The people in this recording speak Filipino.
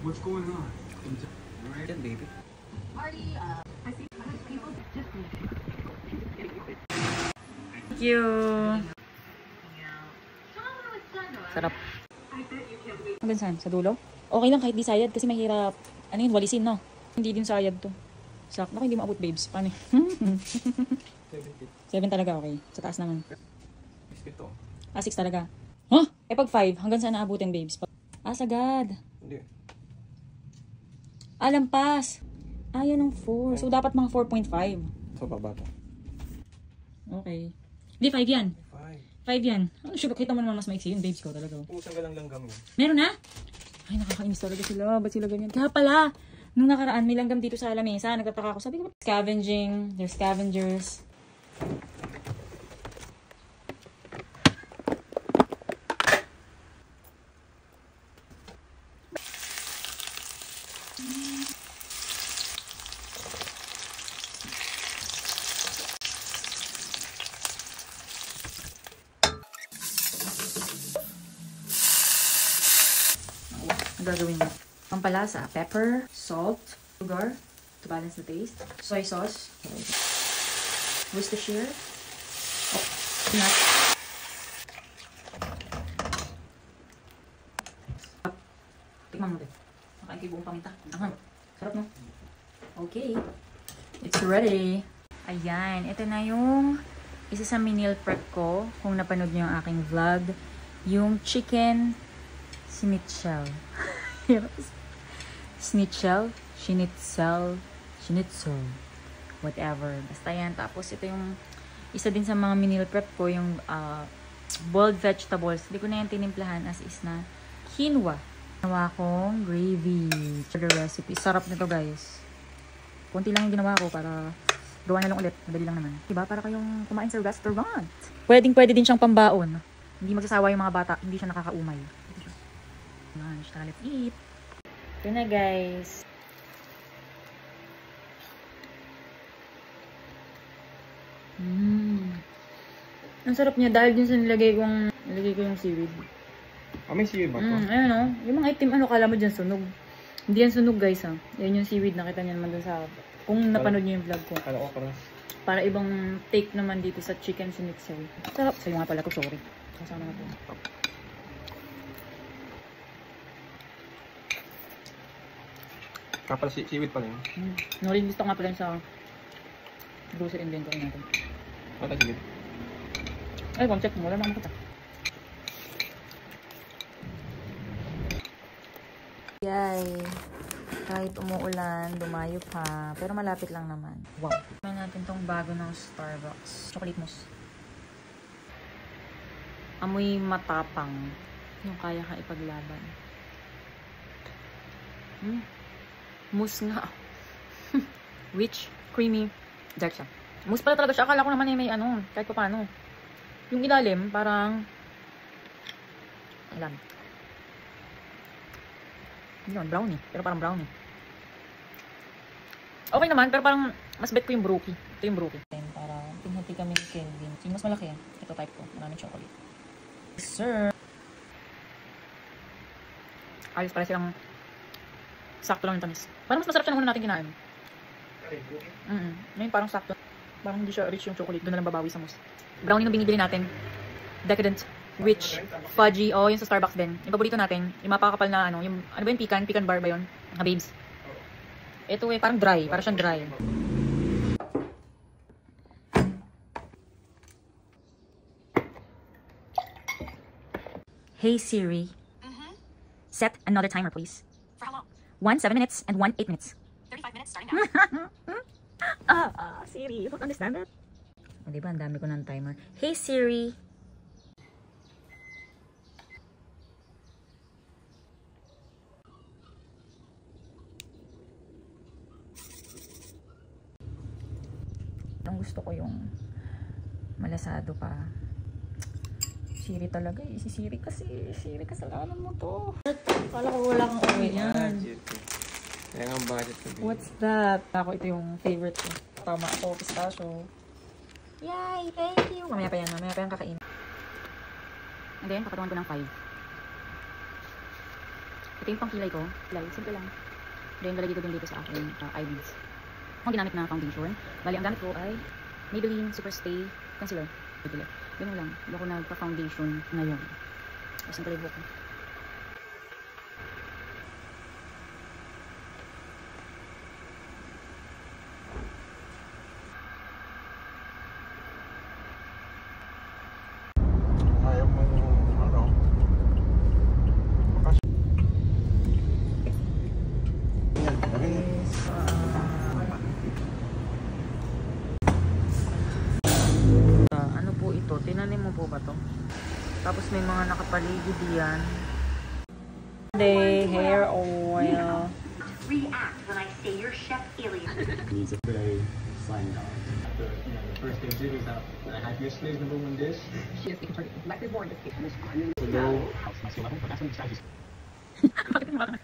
What's going on? Right, baby. Thank you. Sarap. Hanggang saan? Sa dulo? Okay lang kahit di sayad kasi mahirap. Ano yun? Walisin, no? Hindi din sayad to. Sakto. Naku, hindi maabot, babes. Paano? 7 talaga, okay. Sa taas naman. 6 ito. 6 talaga. Huh? Eh pag 5, hanggang saan naabutin, babes? Sagad. Hindi. Lampas. Yan ang 4. So, dapat mga 4.5. Sa baba to. Okay. Hindi, 5 yan. 5. 5 yan. Sure, kita mo naman mas maiksi yun, babes ko talaga. Pusang galang langgam yun. Meron na? Ay, nakakainis talaga sila. Ba't sila ganyan? Kaya pala, nung nakaraan, may langgam dito sa lamesa. Nagtataka ako. Sabi ko, scavenging. They're scavengers. Ang gagawin mo? Pampalasa, pepper, salt, sugar to balance the taste, soy sauce, Worcestershire, nut. Tikman mo din. Makain ko yung buong paminta. Sarap, no? Okay. It's ready. Ayan. Ito na yung isa sa meal prep ko. Kung napanood nyo yung aking vlog. Yung chicken schnitzel. Schnitzel. Whatever. Basta yan. Tapos ito yung isa din sa mga meal prep ko. Yung boiled vegetables. Hindi ko na yung tinimplahan as is na quinoa. Ginawa kong gravy for the recipe. Sarap nito, guys. Kunti lang yung ginawa ko para gawa na lang ulit. Madali lang naman. Diba? Para kayong kumain sa restaurant. Pwede din siyang pambaon. Hindi magsasawa yung mga bata. Hindi siya nakakaumay. Lunch. Let's eat. Ito na, guys. Ang sarap niya dahil dun sa nilagay ko yung seaweed. May seaweed ba ito? Ayun o. Yung mga itim, kala mo dyan sunog. Hindi yan sunog, guys, ha. Yan yung seaweed, nakita niyo naman dun sa, kung napanood niyo yung vlog ko. Kala ko parang. Para ibang take naman dito sa chicken schnitzel. Sarap. Sa'yo nga pala ko, sorry. Kasama na po. Kapal seaweed pala yun. Nalilista nga pala yun sa grocery inventory natin. Mata seaweed. Ay, kung check mo, wala naman kita. Yay! Kahit umuulan, dumayo pa. Pero malapit lang naman. Wow! Tignan natin tong bago ng Starbucks. Chocolate mousse. Amoy matapang. Yung kaya ka ipaglaban. Mousse nga. Rich, creamy. Dark siya. Mousse pala talaga siya. Akala ko naman may kahit pa paano. Yung ilalim, parang alam. Yun, brownie. Pero parang brownie. Okay naman, pero parang mas bet ko yung brookie. Ito yung brookie. Para pinhati kami ni Kelvin. Yung mas malaki yan. Ito type ko. Maraming chocolate. Yes, sir. Ayos pala silang sakto lang yung tamis. Parang mas masarap siya nung una natin kinain. Ngayon parang sakto. Parang hindi siya rich yung chocolate. Doon na lang babawi sa mousse. Brownie nung binibili natin. Decadent. Rich. Fudgy. Yung sa Starbucks din. Yung paborito natin. Yung mapakapal na yung ano ba yung pecan? Pecan bar ba yun? Mga babes. Ito parang dry. Parang siyang dry. Hey Siri. Set another timer please. For how long? 1 7 minutes and 1 8 minutes. 35 minutes starting now. Siri, you don't understand that? O, diba, ang dami ko ng timer. Hey, Siri. Ang gusto ko yung malasado pa. Siri talaga eh. Si Siri kasi. Siri, kasalanan mo to. Kala ko wala kang uwi yan. Kaya nga ang budget ko. What's that? Ako, ito yung favorite ko. Tama ako, pistachio. Yay! Thank you! Mamaya pa yan kakain. And then, papatuan ko ng 5. Ito yung pangkilay ko. Kilay, simple lang. Then, lalagay ko din dito sa aking eyelids. Ang ginamit na foundation. Bali, ang gamit ko ay Maybelline Super Stay Concealer. Ganun lang. Hindi ako nagpa-foundation ngayon. Tapos ang palibo ko. Ayaw mo, ano? Ano po ito? Tinanim mo po ba to? Tapos may mga nakapaligid yan. Hair oil. React when I say you're Chef Alien. He's a very slimy dog. The first thing to do is that when I had your slaves number one dish, She is the like the born to so low, house muscle level, but that's when you start to